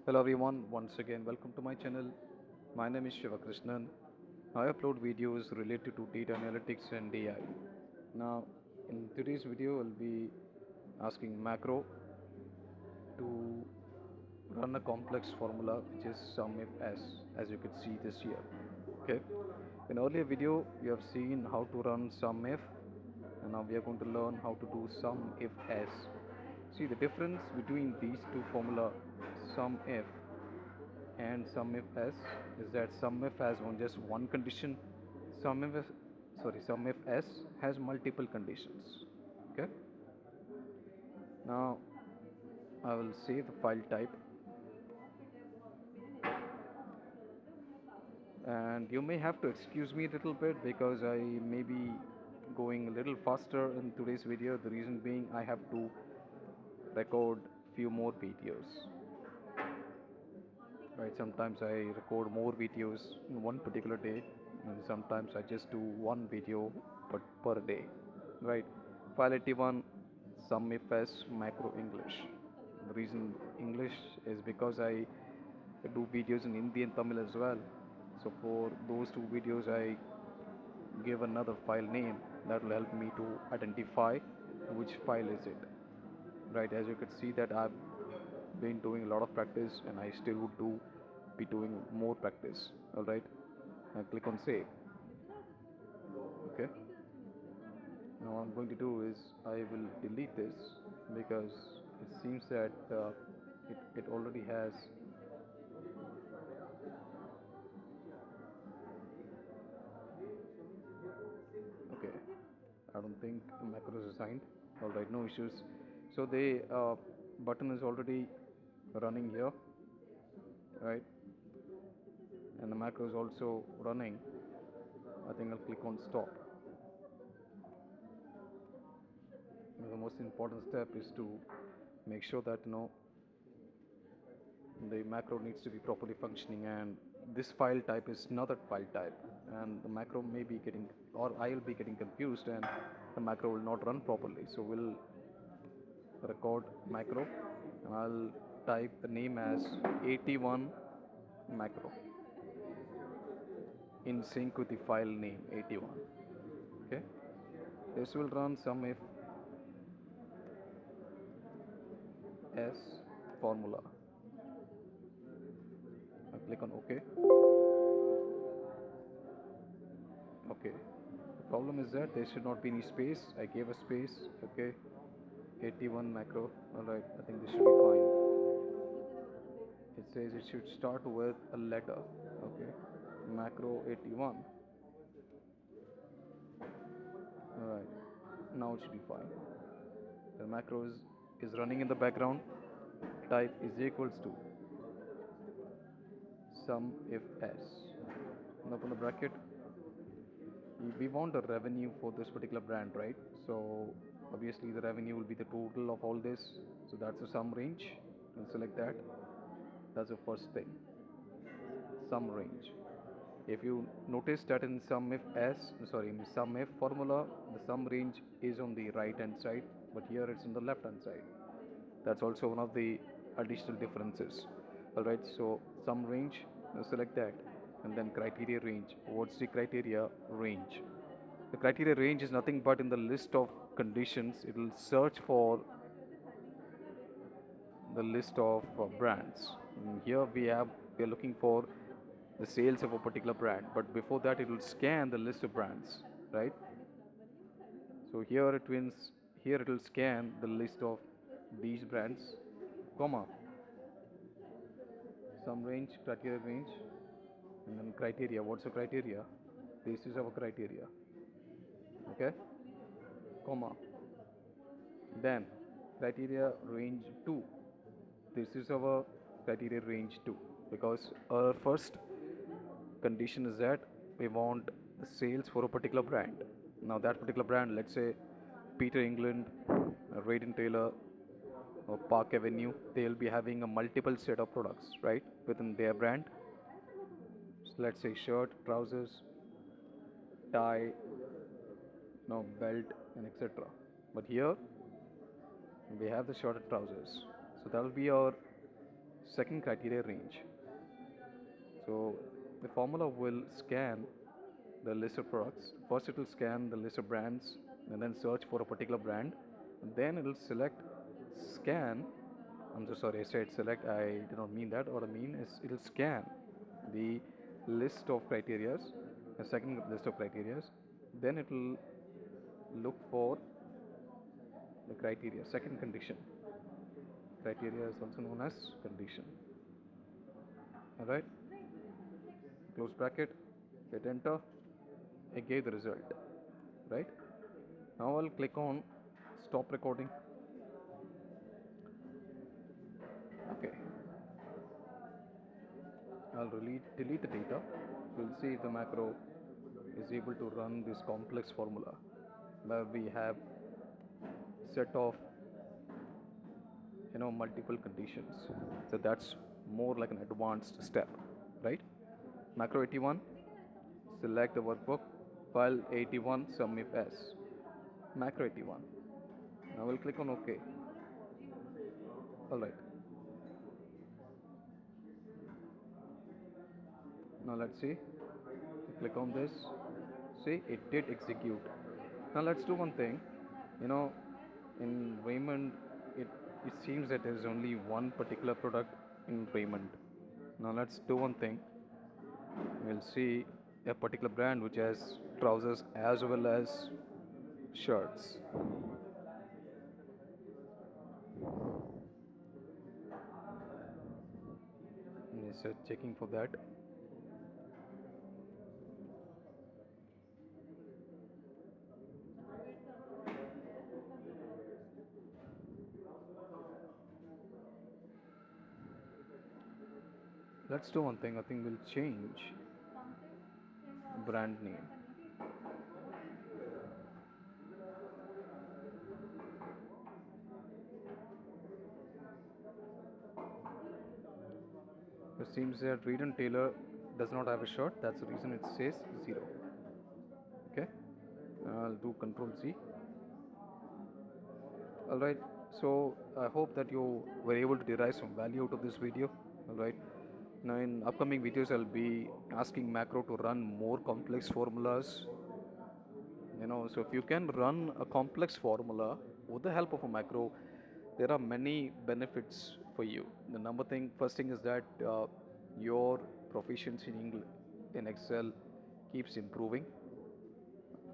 Hello everyone, once again welcome to my channel. My name is Shiva Krishnan. I upload videos related to data analytics and AI. Now in today's video I'll be asking macro to run a complex formula which is sum if s, as you can see this here. Okay. In earlier video we have seen how to run sum if, and now we are going to learn how to do sum if s. See the difference between these two formula, sum if and sumif s, is that sumif has on just one condition. Sumif sumif s has multiple conditions. Okay. Now I will say the file type, and you may have to excuse me a little bit because I may be going a little faster in today's video. The reason being I have to record few more videos, right? Sometimes I record more videos in one particular day, and sometimes I just do one video but per day, right? File 81 sum if s macro English. The reason English is because I do videos in Hindi and Tamil as well. So for those two videos I give another file name that will help me to identify which file is it, right? As you can see that I've been doing a lot of practice and I still would do be doing more practice. All right, now click on save. Okay, now what I'm going to do is I will delete this because it seems that it already has. Okay, I don't think macro is assigned. All right, no issues. So the button is already running here, right? And the macro is also running. I think I'll click on stop. The most important step is to make sure that the macro needs to be properly functioning, and this file type is not that file type, and the macro may be getting, or I'll be getting confused, and the macro will not run properly. So we'll record macro and I'll type the name as 81 macro in sync with the file name 81. Okay, this will run sum if s formula. I click on OK. Okay, the problem is that there should not be any space. I gave a space. Okay, 81 macro. All right, I think this should be fine. It says it should start with a letter. Okay, macro 81. All right, now it should be fine. The macro is running in the background. Type is equals to sum if s, and open the bracket. We want the revenue for this particular brand, right? So obviously the revenue will be the total of all this, so that's the sum range. And select that. That's the first thing, sum range. If you notice that in sum if formula, the sum range is on the right hand side, but here it's on the left hand side. That's also one of the additional differences. All right, so sum range, select that, and then criteria range. What's the criteria range? The criteria range is nothing but in the list of conditions it will search for the list of brands. And here we are looking for the sales of a particular brand, but before that it will scan the list of brands, right? So here it will scan the list of these brands, comma, sum range, criteria range, and then criteria. What's the criteria? This is our criteria. Okay, comma, then criteria range 2. This is our criteria range 2, because our first condition is that we want the sales for a particular brand. Now that particular brand, let's say Peter England, Raiden Taylor, or Park Avenue, they'll be having a multiple set of products, right, within their brand. So let's say shirt, trousers, tie, belt, and etc. But here we have the shirt and trousers, so that will be our Second criteria, range. So the formula will scan the list of products. First, it will scan the list of brands and then search for a particular brand. And then it will select, scan. I'm so sorry, I said select. I did not mean that. What I mean is it will scan the list of criterias, a second list of criterias. Then it will look for the criteria, second condition. Criteria is also known as condition. Alright, close bracket, hit enter, it gave the result. Right, now I'll click on stop recording. Okay, I'll delete the data. We'll see if the macro is able to run this complex formula where we have set of multiple conditions. So that's more like an advanced step, right? Macro 81, select the workbook, file 81 Sumifs, macro 81. Now we'll click on OK. Alright, now let's see. Click on this. See, it did execute. Now let's do one thing. You know, in Raymond, it it seems that there is only one particular product in Raymond. Now let's do one thing. We'll see a particular brand which has trousers as well as shirts. Is checking for that. Let's do one thing. I think we'll change brand name. It seems that Reed and Taylor does not have a shirt. That's the reason it says 0. Okay, I'll do Control Z. Alright, so I hope that you were able to derive some value out of this video. Alright, now in upcoming videos I'll be asking macro to run more complex formulas. So if you can run a complex formula with the help of a macro, there are many benefits for you. The first thing is that your proficiency in Excel keeps improving.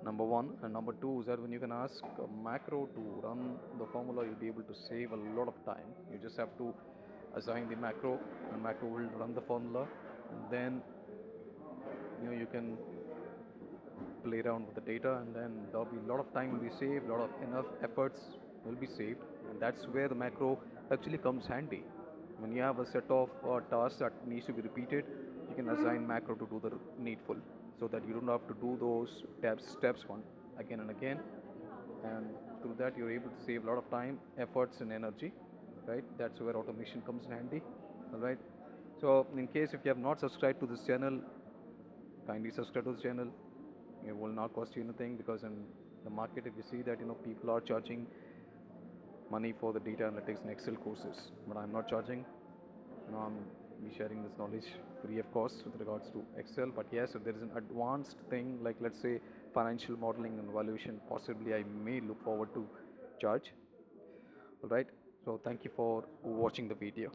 Number one, and number two is that when you can ask a macro to run the formula, you'll be able to save a lot of time. You just have to assign the macro, and macro will run the formula, and then you can play around with the data, and then there'll be a lot of time will be saved, a lot of enough efforts will be saved, and that's where the macro actually comes handy. When you have a set of tasks that needs to be repeated, you can assign macro to do the needful, so that you don't have to do those steps one again and again, and through that you're able to save a lot of time, efforts, and energy. Right, that's where automation comes in handy. All right, so in case if you have not subscribed to this channel, kindly subscribe to the channel. It will not cost you anything, because in the market, if you see that people are charging money for the data analytics and Excel courses, but I'm not charging. I'm be sharing this knowledge free of cost with regards to Excel. But yes, if there is an advanced thing like, let's say, financial modeling and valuation, possibly I may look forward to charge. All right, so thank you for watching the video.